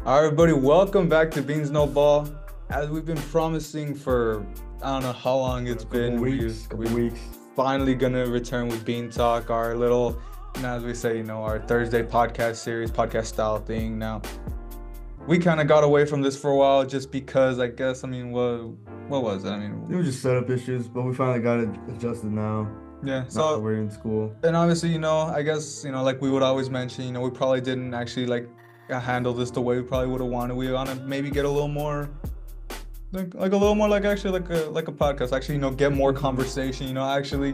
All right, everybody, welcome back to Beans No Ball. As we've been promising for I don't know how long it's been, Couple weeks. finally gonna return with Bean Talk, our little, as we say, our Thursday podcast series, podcast style thing. Now, we kind of got away from this for a while just because I guess, what was it? It was just setup issues, but we finally got it adjusted now. Yeah, Now that so, we're in school. and obviously, I guess, like we would always mention, we probably didn't actually handle this the way we probably would have wanted. We want to maybe get a little more like a little more like actually like a podcast, actually, get more conversation, actually,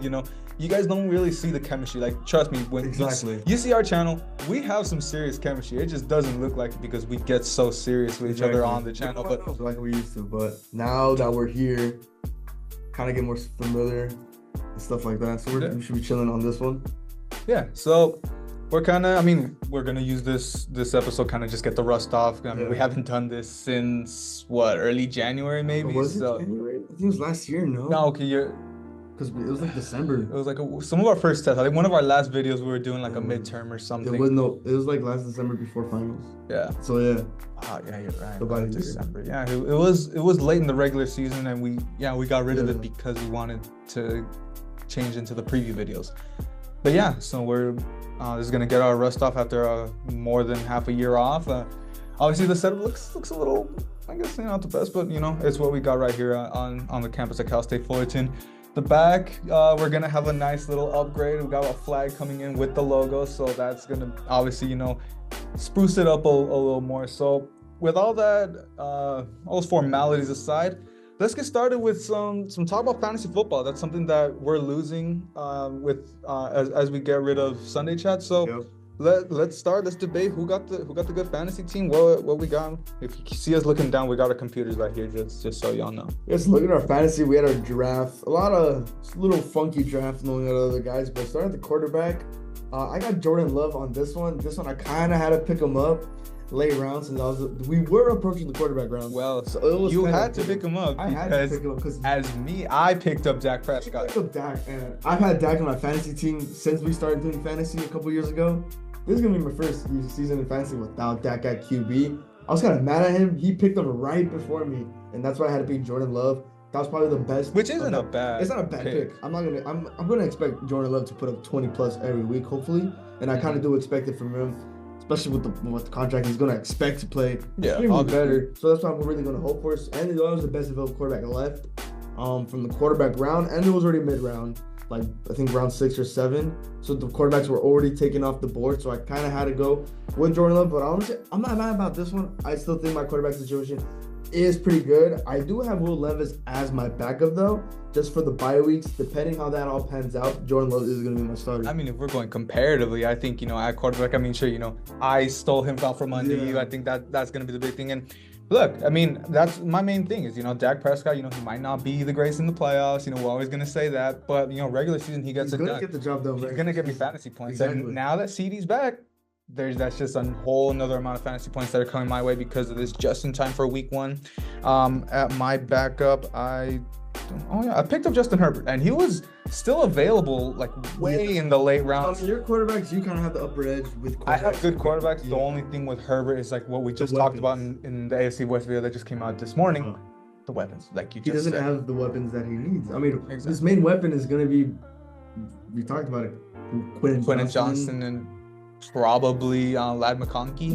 you guys don't really see the chemistry. Like, trust me, when Exactly. you see our channel, we have some serious chemistry. It just doesn't look like it because we get so serious with each other on the channel. But like we used to, but now that we're here, kind of get more familiar and stuff like that. So we should be chilling on this one. yeah, so we're gonna use this episode kind of just get the rust off. We haven't done this since early January maybe. Was it January? I think it was last year. No, Okay, because it was like December. it was like some of our first tests. I think one of our last videos we were doing like a midterm or something. It was like last December before finals. Yeah. So yeah. Oh yeah, you're right. About a year. December. Yeah, it was late in the regular season, and we got rid of it because we wanted to change into the preview videos. But yeah, so we're just gonna get our rust off after more than half a year off. Obviously the setup looks a little, I guess, not the best, but it's what we got right here on the campus at Cal State Fullerton. The back, we're gonna have a nice little upgrade. We got a flag coming in with the logo, so that's gonna obviously spruce it up a little more. So with all that, all those formalities aside, let's get started with some talk about fantasy football. That's something that we're losing as we get rid of Sunday chat. So Yep. let's start. Let's debate who got the good fantasy team. What we got. If you see us looking down, we got our computers right here, just so y'all know. Yes, look at our fantasy. We had our draft. A lot of little funky draft knowing the other guys, but starting at the quarterback, I got Jordan Love on this one. This one I kind of had to pick him up late rounds since we were approaching the quarterback round. Well, so it was you had to pick him up. I had to pick him up because as me, I picked up Dak Prescott. picked up Dak, and I've had Dak on my fantasy team since we started doing fantasy a couple years ago. This is gonna be my first season in fantasy without Dak at QB. I was kind of mad at him. He picked up right before me, and that's why I had to pick Jordan Love. That was probably the best. Which isn't a bad. It's not a bad pick. I'm gonna expect Jordan Love to put up 20 plus every week, hopefully, and I kind of do expect it from him, especially with the contract he's gonna expect to play. Yeah, Extremely better. So that's what I'm really gonna hope for. And that was the best available quarterback left, from the quarterback round, and it was already mid round. Like I think round 6 or 7. So the quarterbacks were already taken off the board. So I kind of had to go with Jordan Love. But honestly, I'm not mad about this one. I still think my quarterback situation is pretty good. I do have Will Levis as my backup though, just for the bye weeks. Depending how that all pans out, Jordan Love is going to be my starter. If we're going comparatively, I think at quarterback, sure, I stole him from under you. I think that's going to be the big thing. And look, that's my main thing is, Dak Prescott, he might not be the greatest in the playoffs. We're always going to say that. But, regular season, he gets He's it going done. to get the job done. He's going to get me fantasy points. Exactly. And now that CD's back, that's just a whole another amount of fantasy points that are coming my way because of this just in time for week 1. At my backup, I picked up Justin Herbert, and he was still available way in the late rounds. Your quarterbacks, you kind of have the upper edge with quarterbacks. I have good quarterbacks. The only thing with Herbert is what we just talked about in the AFC West video that just came out this morning. The weapons, he doesn't said. have the weapons that he needs. Exactly. His main weapon is going to be, we talked about it, Quentin Johnson and probably Ladd McConkey.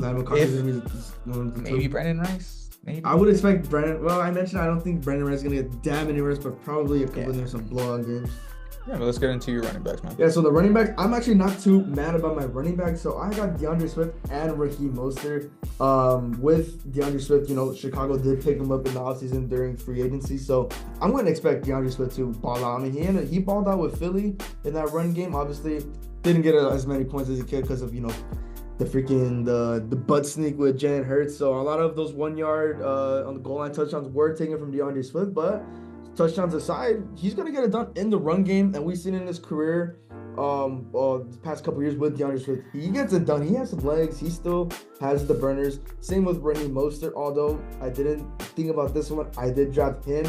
Maybe Brandon Rice. Maybe. I would expect Brandon. Well, I mentioned I don't think Brandon Rice is going to get that many reps, but probably a couple of some blowout games. Yeah, but let's get into your running backs, man. Yeah, so the running back, I'm actually not too mad about my running back. So I got DeAndre Swift and Raheem Mostert. With DeAndre Swift, Chicago did pick him up in the offseason during free agency. So I'm going to expect DeAndre Swift to ball out. He balled out with Philly in that run game. Obviously, didn't get as many points as he could because of, the freaking the butt sneak with Jalen Hurts. So a lot of those 1 yard on the goal line touchdowns were taken from DeAndre Swift, but touchdowns aside, he's gonna get it done in the run game, and we've seen in his career, the past couple years with DeAndre Swift, he gets it done. He has some legs. He still has the burners. Same with Raheem Mostert. Although I didn't think about this one, I did draft him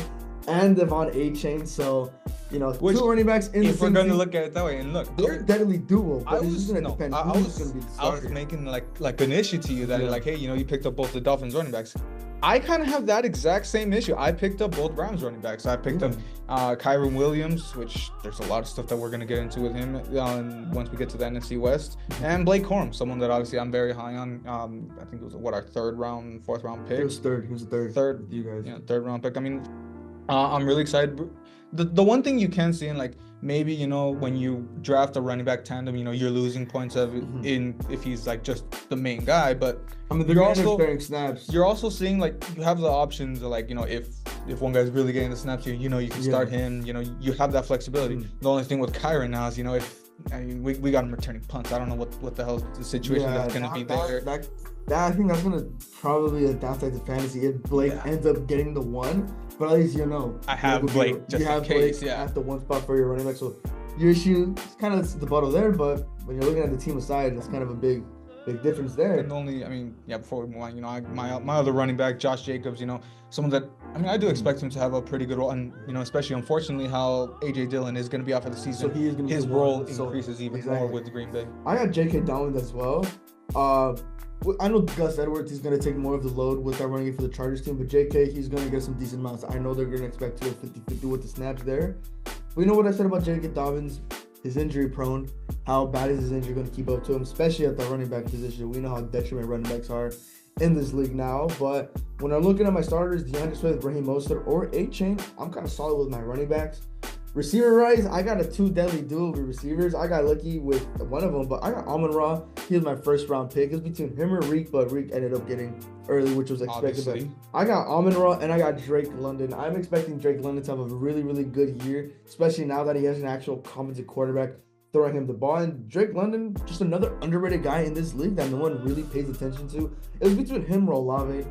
and Devon A-Chain. So, you know, Which, two running backs in the if we're same going to team, look at it that way, and look, they're deadly duo. But I it's was just gonna no, depend I who's gonna be the was starter. making like an issue to you that Yeah. like, hey, you know, you picked up both the Dolphins running backs. I kind of have that exact same issue. I picked up both Rams running backs. I picked up Kyron Williams, which there's a lot of stuff that we're gonna get into with him once we get to the NFC West, and Blake Corum, someone that obviously I'm very high on. I think it was our fourth round pick. He was third. He was the third. Third, You guys. yeah, third round pick. I mean, I'm really excited. The one thing you can see in like maybe, you know, when you draft a running back tandem, you know, you're losing points of in if he's like just the main guy, but I mean, they're you're also also sharing snaps. you're also seeing like you have the options of like, you know, if one guy's really getting the snaps, you know, you can start him, you know, you have that flexibility. The only thing with Kyron now is, you know, if I mean, we got him returning punts. I don't know what the hell the situation that's gonna be there. I think that's gonna probably adapt to fantasy if Blake ends up getting the one. But at least you know I have Blake just in case, at the one spot for your running back. So your issue is kind of the bottle there, but when you're looking at the team aside, it's kind of a big difference there. And only, I mean, yeah, before we move on, you know, my other running back, Josh Jacobs, you know, someone that, I mean, I do expect him to have a pretty good role, and, you know, especially unfortunately how AJ Dillon is going to be out for the season. So he is gonna his be role one, increases even more with Green Bay. I got J.K. Dobbins as well. I know Gus Edwards is going to take more of the load with that running for the Chargers team, but J.K., he's going to get some decent amounts. I know they're going to expect to go 50-50 with the snaps there. But you know what I said about J.K. Dobbins? His injury prone. How bad is his injury going to keep up to him, especially at the running back position? We know how detriment running backs are in this league now. But when I'm looking at my starters, DeAndre Swift, Raheem Mostert, or A-Chain, I'm kind of solid with my running backs. Receiver-wise, I got a two deadly duo with receivers. I got lucky with one of them, but I got Amon-Ra. He was my first-round pick. It was between him or Reek, but Reek ended up getting early, which was expected. But I got Amon-Ra and I got Drake London. I'm expecting Drake London to have a really, really good year, especially now that he has an actual competent quarterback throwing him the ball. And Drake London, just another underrated guy in this league that no one really pays attention to. It was between him or Olave,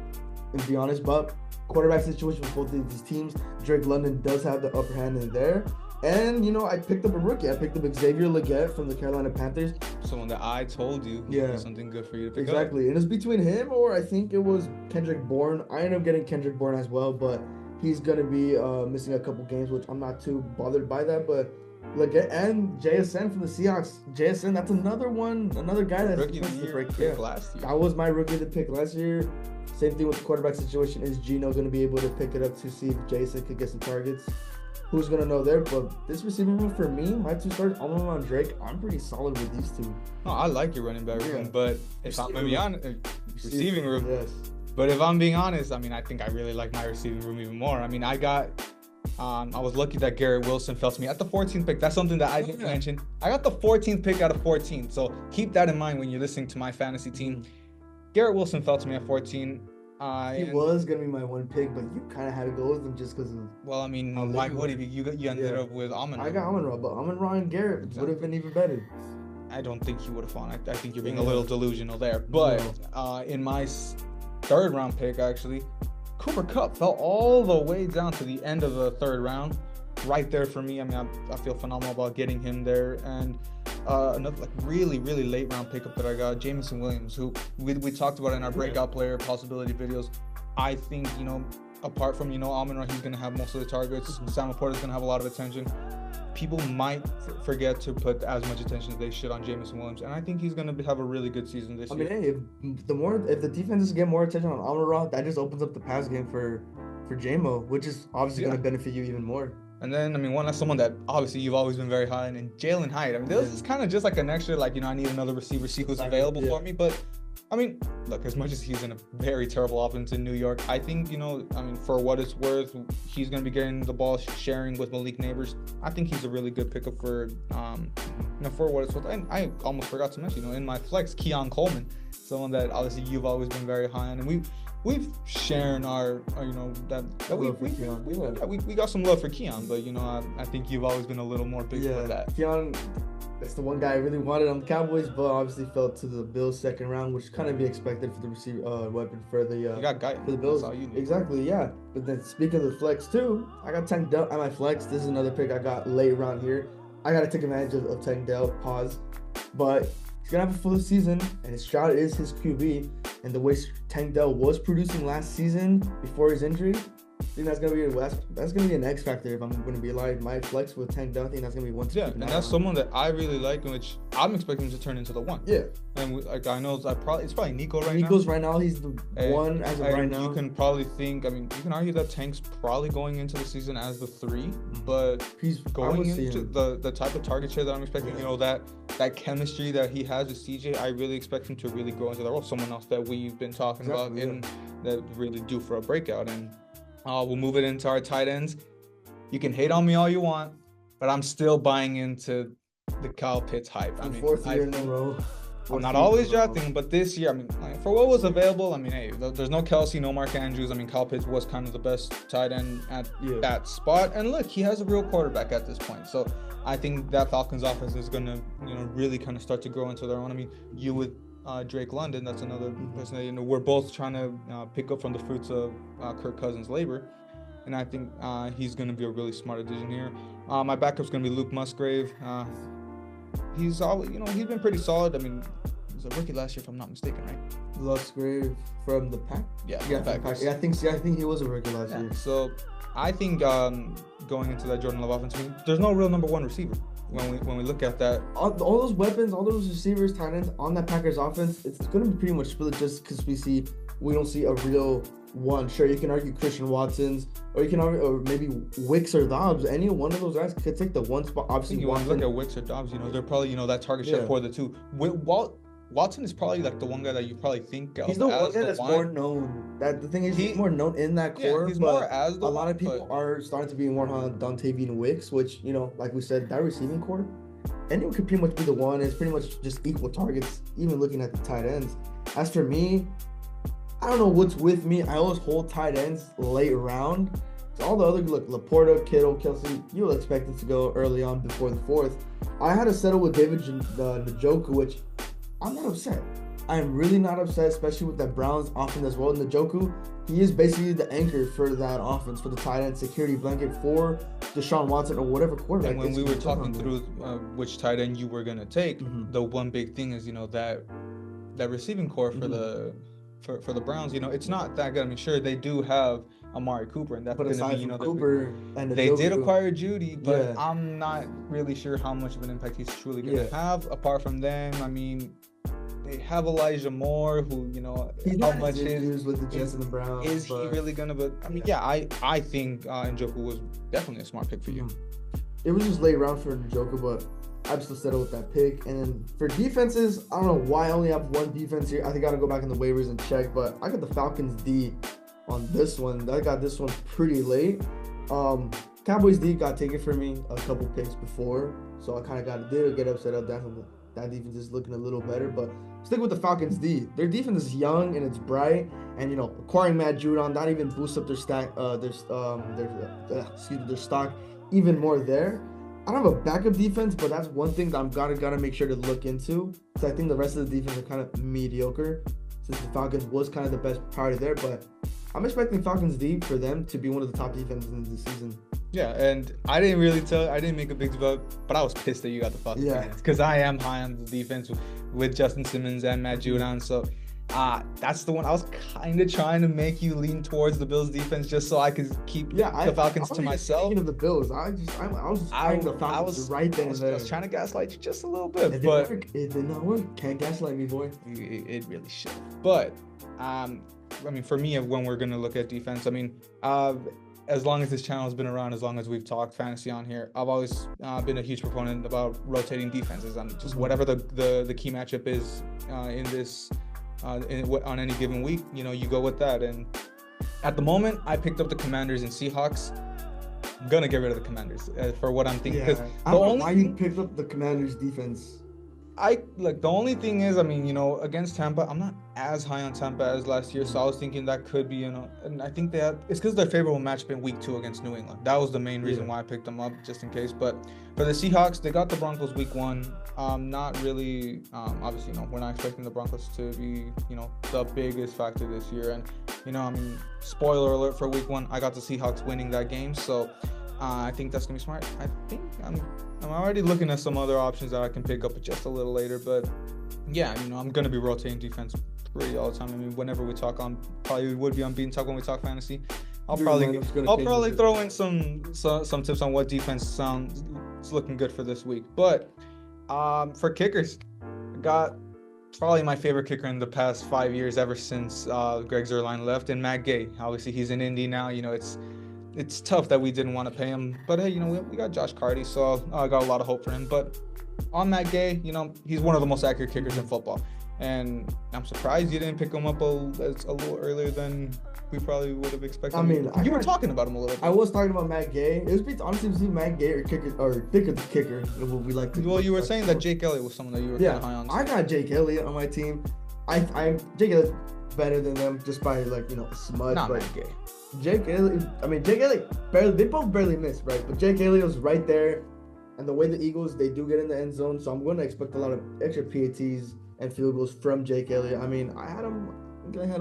to be honest, but quarterback situation with both of these teams, Drake London does have the upper hand in there. And, you know, I picked up a rookie. I picked up Xavier Legette from the Carolina Panthers. Someone that I told you would be something good for you to pick up. Exactly. And it's between him or I think it was Kendrick Bourne. I ended up getting Kendrick Bourne as well, but he's going to be missing a couple games, which I'm not too bothered by that. But Legette and JSN from the Seahawks. JSN, that's another guy that's rookie of the year pick last year. That was my rookie of the pick last year. Same thing with the quarterback situation. Is Geno going to be able to pick it up to see if Jason could get some targets? Who's going to know there? But this receiving room for me, my two starters, Amon-Ra and Drake, I'm pretty solid with these two. No, I like your running back room, but if I'm going to be honest, receiving room. Yes. But if I'm being honest, I mean, I think I really like my receiving room even more. I mean, I was lucky that Garrett Wilson fell to me at the 14th pick. That's something that I didn't mention. I got the 14th pick out of 14. So keep that in mind when you're listening to my fantasy team. Garrett Wilson fell to me at 14. He was going to be my one pick, but you kind of had to go with him just because of... Well, I mean, why would he be? You ended up with Amon-Ra. I got Amon-Ra, but Amon-Ra and Garrett would have been even better. I don't think he would have fallen. I think you're being a little delusional there. But in my third round pick, actually, Cooper Kupp fell all the way down to the end of the third round. Right there for me. I mean, I feel phenomenal about getting him there. And another like really, really late round pickup that I got, Jameson Williams, who we talked about in our breakout player possibility videos. I think, you know, apart from, you know, Amon-Ra, he's going to have most of the targets. Sam Laporta's going to have a lot of attention. People might forget to put as much attention as they should on Jameson Williams, and I think he's going to have a really good season this year. I mean, hey, if the defenses get more attention on Amon-Ra, that just opens up the pass game for JMO, which is obviously going to benefit you even more. And then, I mean, someone that obviously you've always been very high in, and Jalen Hyatt. I mean, this is kind of just like an extra, like, you know, I need another receiver, see who's available for me. But, I mean, look, as much as he's in a very terrible offense in New York, I think, you know, I mean, for what it's worth, he's going to be getting the ball sharing with Malik Neighbors. I think he's a really good pickup for, you know, for what it's worth. And I almost forgot to mention, you know, in my flex, Keon Coleman, someone that obviously you've always been very high on. And we've shared our you know, that we got some love for Keon, but, you know, I think you've always been a little more big for that. Keon, that's the one guy I really wanted on the Cowboys, but obviously fell to the Bills second round, which kind of be expected for the receiver weapon for the you got guy for the Bills. That's all you need. Exactly, yeah. But then speaking of the flex too, I got Tank Dell at my flex. This is another pick I got late around here. I got to take advantage of Tank Dell. But he's gonna have a full season, and Stroud is his QB. And the way Tank Dell was producing last season before his injury, I think that's gonna be an X factor if I'm gonna be alive. My flex with Tank Dell, I think that's gonna be one. Yeah, and that's someone that I really like, and which I'm expecting to turn into the one. Yeah, and like I know it's probably Nico now. Nico's right now. He's the one as of right now. You can probably think. I mean, you can argue that Tank's probably going into the season as the 3, but he's going into the type of target share that I'm expecting. Yeah. You know, that chemistry that he has with CJ, I really expect him to really grow into that role. Someone else that we've been talking about that really due for a breakout. And we'll move it into our tight ends. You can hate on me all you want, but I'm still buying into the Kyle Pitts hype. I mean, fourth year in a row. I'm not always drafting him, but this year, I mean, for what was available, I mean, hey, there's no Kelsey, no Mark Andrews. I mean, Kyle Pitts was kind of the best tight end at that spot. And look, he has a real quarterback at this point. So I think that Falcons offense is going to, really kind of start to grow into their own. I mean, you with Drake London, that's another person that, we're both trying to pick up from the fruits of Kirk Cousins' labor. And I think he's going to be a really smart addition here. My backup's going to be Luke Musgrave. He's always, he's been pretty solid. I mean, he was a rookie last year, if I'm not mistaken, right? Musgrave from the Pack. Yeah, Packers. Yeah, I think he was a rookie last year. So, I think going into that Jordan Love offense, I mean, there's no real number one receiver when we look at that. All those weapons, all those receivers, tight ends on that Packers offense, it's going to be pretty much split just because we don't see a real one. Sure, you can argue Christian Watson's, or you can argue, or maybe Wicks or Dobbs. Any one of those guys could take the one spot. Obviously, you want to look at Wicks or Dobbs. They're probably that target share for the two. Watson is probably like the one guy that you probably think he's the one guy that's more known. That the thing is, he's more known in that core. Yeah, he's more as the a lot of people are starting to be more on Dontavian Wicks, which like we said, that receiving core, anyone could pretty much be the one. It's pretty much just equal targets. Even looking at the tight ends. As for me, I don't know what's with me. I always hold tight ends late round. So all the other, look, Laporta, Kittle, Kelsey, you will expect it to go early on before the 4th. I had to settle with David Njoku, which I'm not upset. I am really not upset, especially with that Browns offense as well. Njoku, he is basically the anchor for that offense, for the tight end security blanket for Deshaun Watson or whatever quarterback. And when we were talking through which tight end you were going to take, the one big thing is, that receiving core for the for the Browns, it's not that good. I mean, sure, they do have Amari Cooper, and that's going to be, Cooper and they did acquire Judy, but I'm not really sure how much of an impact he's truly going to have. Apart from them, I mean, they have Elijah Moore, who how much is with the Jets and the Browns. Is he really going to? But I mean, I think Njoku was definitely a smart pick for you. It was just late round for Njoku, but I'm still settled with that pick. And then for defenses, I don't know why I only have one defense here. I think I gotta go back in the waivers and check, but I got the Falcons D on this one. I got this one pretty late. Cowboys D got taken for me a couple picks before, so I kind of did get upset at that. That defense is looking a little better, but stick with the Falcons D. Their defense is young and it's bright, and acquiring Matt Judon not even boosts up their their stock even more there. I don't have a backup defense, but that's one thing that I'm gotta make sure to look into. So I think the rest of the defense are kind of mediocre, since the Falcons was kind of the best party there. But I'm expecting Falcons D for them to be one of the top defenses in the season. Yeah, and I didn't make a big deal, but I was pissed that you got the Falcons defense, because I am high on the defense with Justin Simmons and Matt Judon. So that's the one I was kind of trying to make you lean towards the Bills defense, just so I could keep the Falcons to myself. Speaking of the Bills, I was just trying the Falcons right there. I was trying to gaslight you just a little bit, it did not work. Can't gaslight me, boy. It really should. But I mean, for me, when we're gonna look at defense, I mean, as long as this channel has been around, as long as we've talked fantasy on here, I've always been a huge proponent about rotating defenses and just whatever the key matchup is in this. On any given week, you go with that. And at the moment, I picked up the Commanders and Seahawks. I'm gonna get rid of the Commanders for what I'm thinking. Because I don't know why you picked up the Commanders defense. The only thing is, I mean, against Tampa, I'm not as high on Tampa as last year, so I was thinking that could be, and I think it's because their favorable matchup in week 2 against New England. That was the main reason why I picked them up, just in case. But for the Seahawks, they got the Broncos week 1. Not really, obviously, we're not expecting the Broncos to be, the biggest factor this year. And, I mean, spoiler alert for week 1, I got the Seahawks winning that game, so I think that's gonna be smart. I think I'm already looking at some other options that I can pick up just a little later, but yeah, I'm gonna be rotating defense pretty all the time. I mean, whenever we talk on, probably would be on Bean Talk when we talk fantasy. I'll Your probably lineup's gonna I'll change probably with it. throw in some tips on what defense sounds is looking good for this week. But for kickers, I got probably my favorite kicker in the past 5 years, ever since Greg Zuerlein left, and Matt Gay. Obviously, he's in Indy now. You know, it's tough that we didn't want to pay him, but hey, you know, we got Josh Carty, so I got a lot of hope for him. But on Matt Gay, you know, he's one of the most accurate kickers in football, and I'm surprised you didn't pick him up a little earlier than we probably would have expected. I mean, you were talking about him a little bit. I was talking about Matt Gay. It was honestly between Matt Gay or Dicker the kicker. What we like. Well, you were saying that Jake Elliott was someone that you were kind of high on. I got Jake Elliott on my team. Jake Elliott's better than them just by like, you know, smudge. Not but Matt Gay. Jake Elliott they both barely missed, right? But Jake Elliott was right there, and the way the Eagles, they do get in the end zone, so I'm going to expect a lot of extra PATs and field goals from Jake Elliott. I mean, I had him.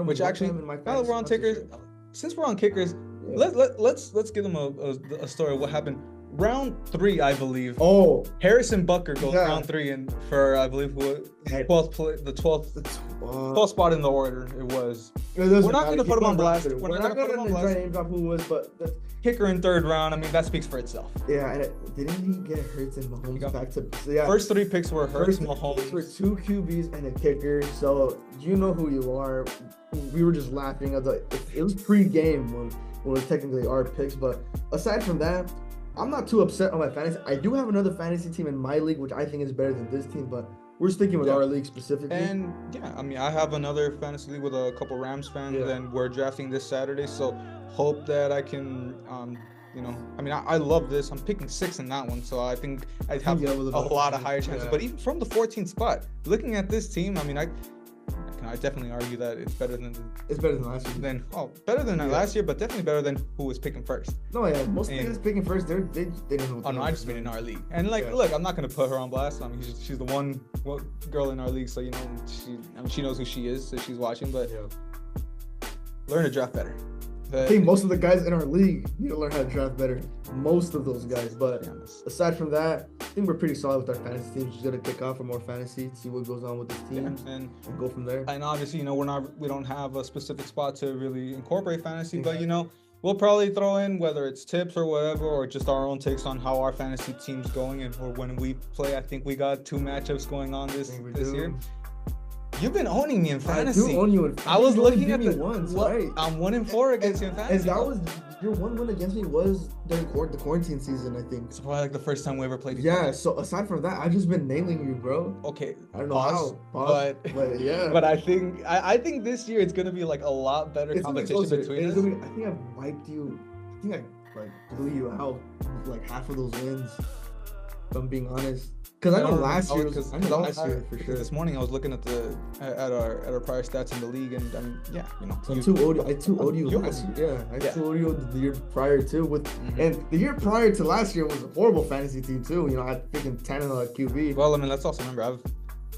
Which actually, in my now that we're on kickers, since we're on kickers, let's give them a story of what happened. Round 3, I believe. Oh, Harrison Bucker goes round 3 and for I believe the 12th spot in the order. It was. We're not going to put him on blast. We're not going to try name drop who was, but kicker in 3rd round. I mean, that speaks for itself. Yeah, and didn't he get Hurts and Mahomes back to? So yeah, first 3 picks were Hurts, Mahomes. For 2 QBs and a kicker, so you know who you are. We were just laughing at it was pre-game when it was technically our picks, but aside from that, I'm not too upset on my fantasy. I do have another fantasy team in my league, which I think is better than this team, but we're sticking with our league specifically. And yeah, I mean, I have another fantasy league with a couple Rams fans, and we're drafting this Saturday. So hope that I can, you know, I mean, I love this. I'm picking 6 in that one, so I think I'd have a lot of higher chances. But even from the 14th spot, looking at this team, I mean, I definitely argue that it's better than last year. Better than last year, but definitely better than who was picking first. No, yeah, most of the guys picking first, they didn't know. Oh no, I just mean in our league. And look, I'm not gonna put her on blast. I mean, she's the one girl in our league, so you know, she knows who she is, so she's watching. But learn to draft better. I think most of the guys in our league need to learn how to draft better. Most of those guys. But aside from that, I think we're pretty solid with our fantasy teams. Just gotta kick off for more fantasy, see what goes on with this team, and go from there. And obviously, you know, we don't have a specific spot to really incorporate fantasy, but you know, we'll probably throw in whether it's tips or whatever, or just our own takes on how our fantasy team's going, or when we play. I think we got 2 matchups going on this year. You've been owning me in fantasy. I do own you in fantasy. I was looking at right. I'm 1-4 against you in fantasy. And that was your one win against me was during the quarantine season, I think. It's probably like the first time we ever played. Yeah. So aside from that, I've just been nailing you, bro. Okay. I don't know how, but yeah. But I think this year it's gonna be like a lot better competition between us. I think I've wiped you. I think I like blew you out like half of those wins. If I'm being honest. Because I know last year for sure. This morning I was looking at our prior stats in the league, and I mean, yeah, you know. So I 2-0'd you last year. Yeah, I 2-0'd you the year prior too. And the year prior to last year was a horrible fantasy team too. You know, I had freaking Tannehill at QB. Well, I mean, let's also remember I've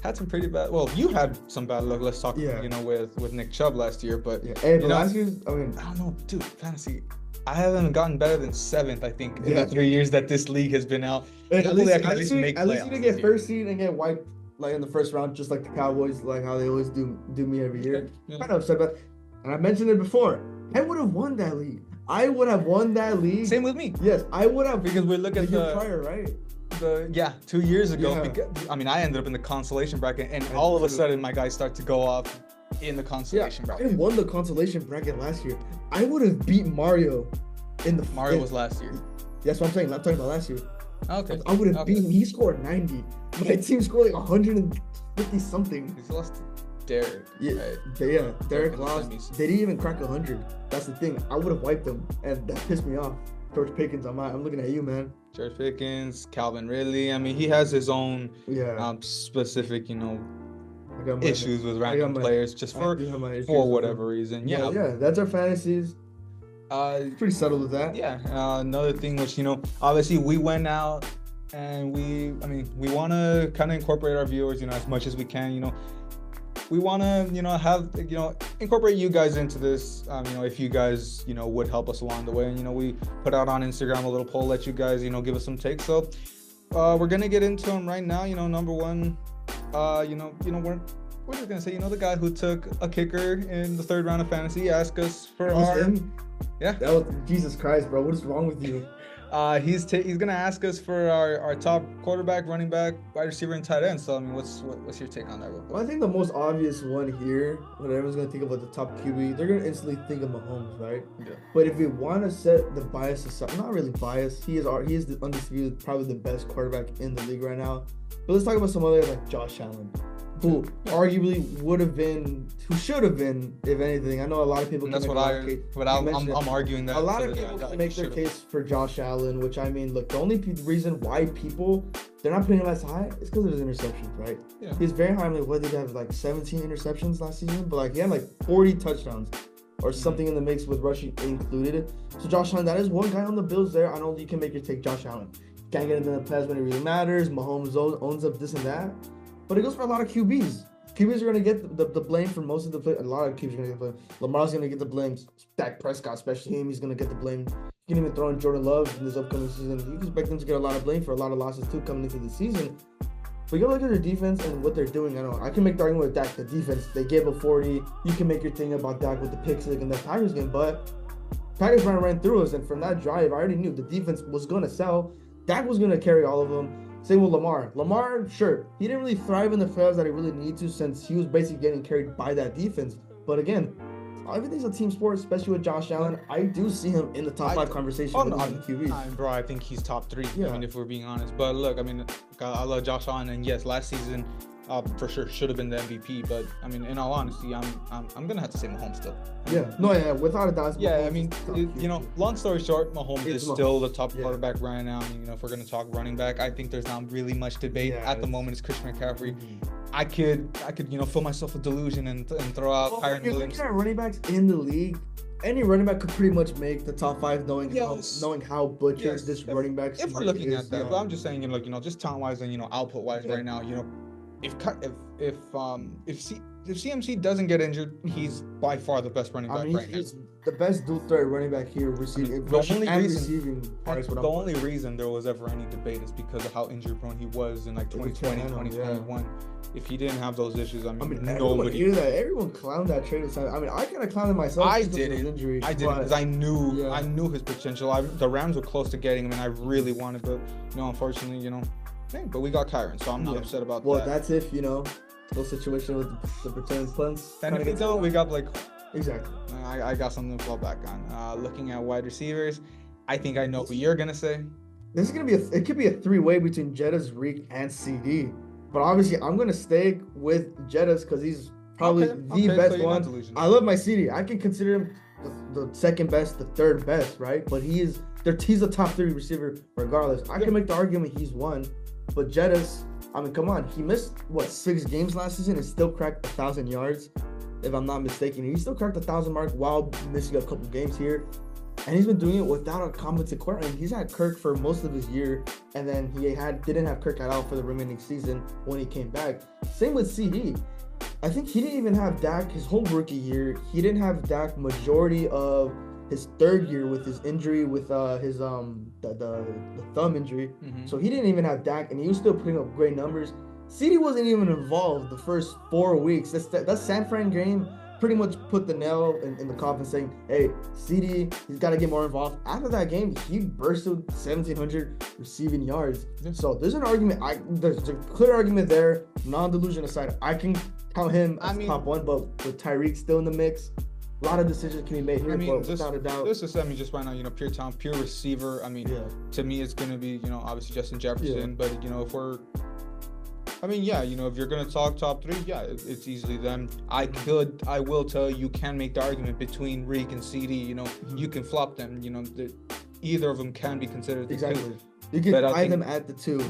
had some pretty bad. Well, you had some bad luck. Let's talk. You know, with Nick Chubb last year, but last year, I mean, I don't know, dude. Fantasy. I haven't gotten better than 7th, I think, in the 3 years that this league has been out. Hopefully, I can at least make playoffs. At least you can get first seed and get wiped like in the first round, just like the Cowboys, like how they always do me every year. Kind of upset about, and I mentioned it before. I would have won that league. I would have won that league. Same with me. Yes, I would have, because we're looking at the year prior, right? 2 years ago. Because, I mean, I ended up in the consolation bracket, and all of a sudden my guys start to go off in the consolation bracket. I won the consolation bracket last year. I would have beat Mario. Mario was last year. That's what I'm saying. I'm talking about last year. Okay. I would have beaten him. He scored 90. My team scored like 150 something. He's lost to Derek. Yeah, right? Derek lost. They didn't even crack 100. That's the thing. I would have wiped them, and that pissed me off. George Pickens, I'm looking at you, man. George Pickens, Calvin Ridley. I mean, he has his own specific, you know, issues with random players just for whatever reason. Yeah. That's our fantasies. Pretty subtle with that. Yeah. Another thing, which, you know, obviously we went out and we want to kind of incorporate our viewers, you know, as much as we can. You know, we want to, you know, incorporate you guys into this. You know, if you guys, you know, would help us along the way. And, you know, we put out on Instagram a little poll, let you guys, you know, give us some takes. So we're gonna get into them right now. You know, number one, we're we're just gonna say, you know, the guy who took a kicker in the 3rd round of fantasy asked us for our. Yeah. That was Jesus Christ, bro. What is wrong with you? He's gonna ask us for our top quarterback, running back, wide receiver, and tight end. So I mean, what's your take on that? Well, I think the most obvious one here, when everyone's gonna think about the top QB, they're gonna instantly think of Mahomes, right? Yeah. But if we want to set the bias aside, not really biased, he is the undisputed, probably the best quarterback in the league right now. But let's talk about some other like Josh Allen, who arguably who should have been, if anything. I know a lot of people. And that's what I'm arguing that. A lot of people can make their case for Josh Allen, which I mean, look, the only reason why they're not putting him as high is because of his interceptions, right? Yeah. He's very high. Like, what did he have? Like 17 interceptions last season, but like he had like 40 touchdowns or something in the mix with rushing included. So Josh Allen, that is one guy on the Bills there. I know you can make your take, Josh Allen. Can't get into the playoffs when it really matters. Mahomes owns up this and that. But it goes for a lot of QBs. QBs are going to get the blame for most of the play. A lot of QBs are going to get the blame. Lamar's going to get the blame. Dak Prescott, especially him, he's going to get the blame. You can even throw in Jordan Love in this upcoming season. You can expect them to get a lot of blame for a lot of losses too coming into the season. But you got to look at their defense and what they're doing. I know I can make the argument with Dak, the defense. They gave up 40. You can make your thing about Dak with the pick six in the Tigers game. But Tigers ran through us. And from that drive, I already knew the defense was going to sell. Dak was going to carry all of them. Same with Lamar. Lamar, sure, he didn't really thrive in the playoffs that he really needed to since he was basically getting carried by that defense. But again, everything's a team sport, especially with Josh Allen. I do see him in the top 5 conversation with the QB. Bro, I think he's top 3. Yeah. I mean, if we're being honest. But look, I mean, I love Josh Allen, and yes, last season for sure should have been the MVP. But I mean, in all honesty, I'm gonna have to say Mahomes still. Without a doubt. Yeah, I mean, long story short, Mahomes is still the top quarterback right now. I mean, if we're gonna talk running back, I think there's not really much debate at the moment. It's Christian McCaffrey. I could fill myself with delusion and throw out Kyren Williams. Looking at running backs in the league, any running back could pretty much make the top 5, knowing how butchered this running back. If we're looking at that, but I'm just saying, just talent wise and output wise right now, if CMC doesn't get injured, he's by far the best running back right now. He's the best dual threat running back here, receiving. The only reason there was ever any debate is because of how injury prone he was in like 2020, 2021. If he didn't have those issues, everyone clowned that trade aside. I mean, I kind of clowned myself. I didn't because I knew his potential. The Rams were close to getting him, and I really wanted, but unfortunately, but we got Kyren, so I'm not upset about that. Well, that's if little situation with the pretend punts. And if we don't, we got Blake. Exactly. I got something to fall back on. Looking at wide receivers, I think I know who you're gonna say. This is gonna be it could be a 3-way between Jettas, Reek, and CD. But obviously, I'm gonna stay with Jettas because he's probably the best one. I love my CD. I can consider him the second best, the third best, right? But he's a top 3 receiver regardless. I can make the argument he's one, but Jettas, I mean, come on. He missed, 6 games last season and still cracked 1,000 yards, if I'm not mistaken. He still cracked 1,000 mark while missing a couple games here. And he's been doing it without a competent quarterback. He's had Kirk for most of his year, and then he didn't have Kirk at all for the remaining season when he came back. Same with CD. I think he didn't even have Dak his whole rookie year. He didn't have Dak majority of his 3rd year with his injury with his the thumb injury. So he didn't even have Dak, and he was still putting up great numbers. CD wasn't even involved the first 4 weeks. That San Fran game pretty much put the nail in the coffin, saying, hey, CD, he's got to get more involved. After that game, he bursted 1,700 receiving yards. So there's an argument. There's a clear argument there. Non-delusion aside, I can count him as top 1, but with Tyreek still in the mix, a lot of decisions can be made here, but without a doubt. This is just right now, pure talent, pure receiver. I mean, to me, it's going to be, obviously Justin Jefferson. But, if we're, if you're going to talk top 3, it's easily them. I will tell you can make the argument between Reek and CD. You can flop them. Either of them can be considered. Exactly. You could buy them at the 2.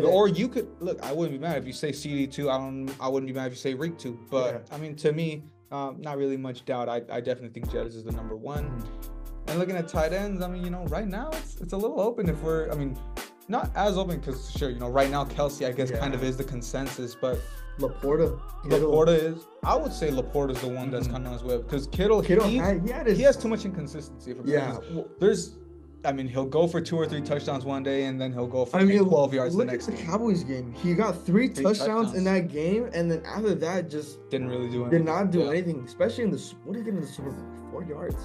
Or you could, look, I wouldn't be mad if you say CD 2. I wouldn't be mad if you say Reek 2. But, to me, not really much doubt. I definitely think Jettas is the number 1. And looking at tight ends, right now it's a little open if we're, not as open because sure, right now Kelsey I guess kind of is the consensus, but Laporta is. I would say Laporta is the one that's kind of on his way because Kittle he has too much inconsistency. I mean, he'll go for 2 or 3 touchdowns one day, and then he'll go for I mean, 12 yards the look next at the game. Cowboys game. He got three touchdowns in that game, and then after that, just Didn't really do anything. did not do anything. Especially in the what did he get in the Super Bowl? 4 yards.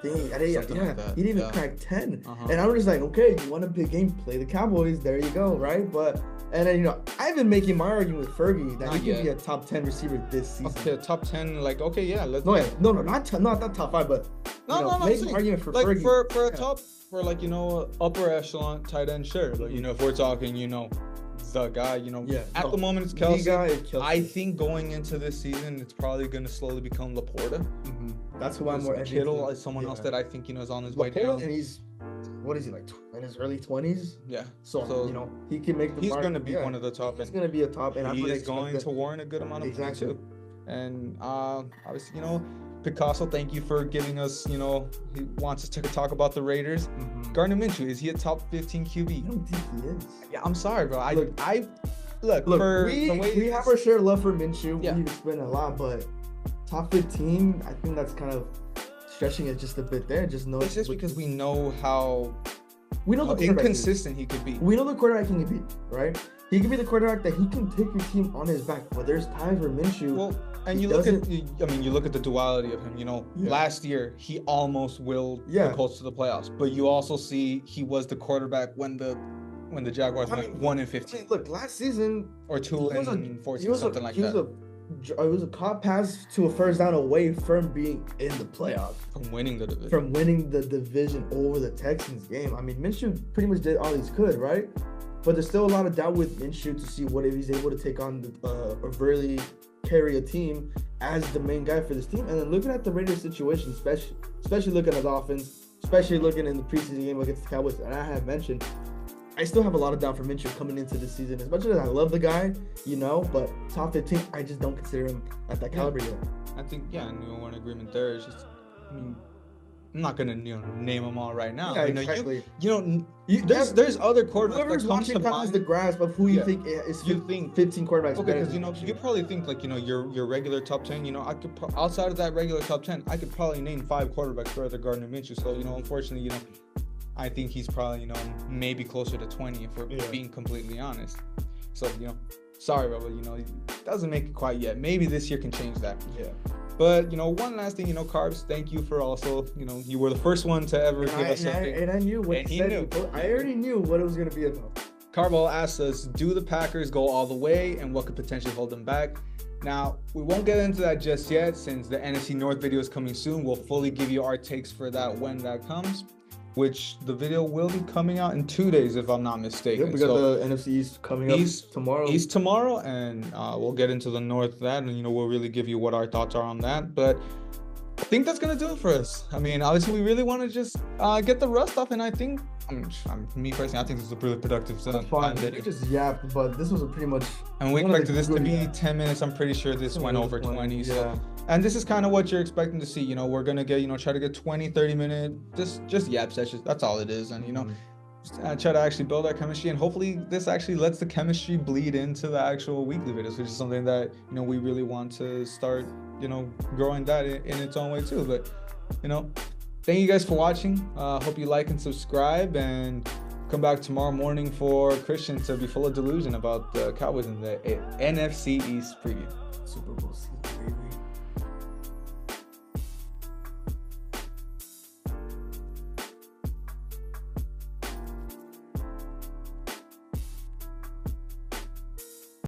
Dang, Something like that. he didn't even crack 10. And I'm just like, okay, you want a big game? Play the Cowboys. There you go, right? But and then I've been making my argument with Fergie that he could be a top 10 receiver this season. Okay, top 10, like let's. No, not top 5, but make an argument for like Fergie. for a top, for like upper echelon tight end, sure. But if we're talking, the guy, at the moment it's Kelce. I think going into this season, it's probably gonna slowly become Laporta. That's who I'm more. Kittle is someone else that I think is on his way down. And he's, what is he, like in his early 20s? Yeah. So he can make the he's mark. gonna be one of the top. He's gonna be a top, and he is going to warrant a good amount of money too. And obviously, Picasso, thank you for giving us, he wants us to talk about the Raiders. Gardner Minshew, is he a top 15 QB? I don't think he is. Yeah, I'm sorry, bro. Look, we have our share of love for Minshew. Yeah. We've spent a lot, but top 15, I think that's kind of stretching it just a bit there. It's just because we know how the inconsistent he could be. We know the quarterback he can be, right? He can be the quarterback that he can take your team on his back. But there's times where Minshew. Well, and you look at the duality of him. Last year he almost willed the Colts to the playoffs, but you also see he was the quarterback when the Jaguars went 1-15. Look, last season or 2-14, something like that. It was a caught pass to a first down away from being in the playoffs. From winning the division. From winning the division over the Texans game. I mean, Minshew pretty much did all he could, right? But there's still a lot of doubt with Minshew to see what if he's able to take on or really carry a team as the main guy for this team. And then looking at the Raiders situation, especially looking at the offense, especially looking in the preseason game against the Cowboys, and I have mentioned, I still have a lot of doubt for Minshew coming into this season. As much as I love the guy, but top 15, I just don't consider him at that caliber yet. I think, and we're in agreement there. It's just, I'm not gonna name them all right now. Yeah, exactly. There's other quarterbacks. Whoever's watching has the grasp of who you think is. You think 15 quarterbacks. Okay, because you probably think like your regular top 10. I could outside of that regular top 10, I could probably name 5 quarterbacks better than Gardner Minshew. So unfortunately, I think he's probably maybe closer to 20 if we're being completely honest. So sorry, but it doesn't make it quite yet. Maybe this year can change that. Yeah. But one last thing, Carbs, thank you for also, you were the first one to ever give us something. And I knew what he knew. I already knew what it was gonna be about. Carbo asked us, do the Packers go all the way and what could potentially hold them back? Now, we won't get into that just yet since the NFC North video is coming soon. We'll fully give you our takes for that when that comes, which the video will be coming out in 2 days if I'm not mistaken. Yep, we got the NFC East coming up tomorrow. East tomorrow, and we'll get into the North that, and we'll really give you what our thoughts are on that. But I think that's gonna do it for us. I mean, obviously, we really want to just get the rust off, and I think, me personally, I think this is a really productive video. Just yapped, but this was a pretty much. And we expected this to be 10 minutes. I'm pretty sure this went over 20. So. And this is kind of what you're expecting to see. We're gonna get, try to get 20, 30-minute just yap sessions. That's all it is, and try to actually build our chemistry, and hopefully this actually lets the chemistry bleed into the actual weekly videos, which is something that we really want to start growing that in its own way too. But thank you guys for watching. Hope you like and subscribe, and come back tomorrow morning for Christian to be full of delusion about the Cowboys in the NFC East preview. Super Bowl.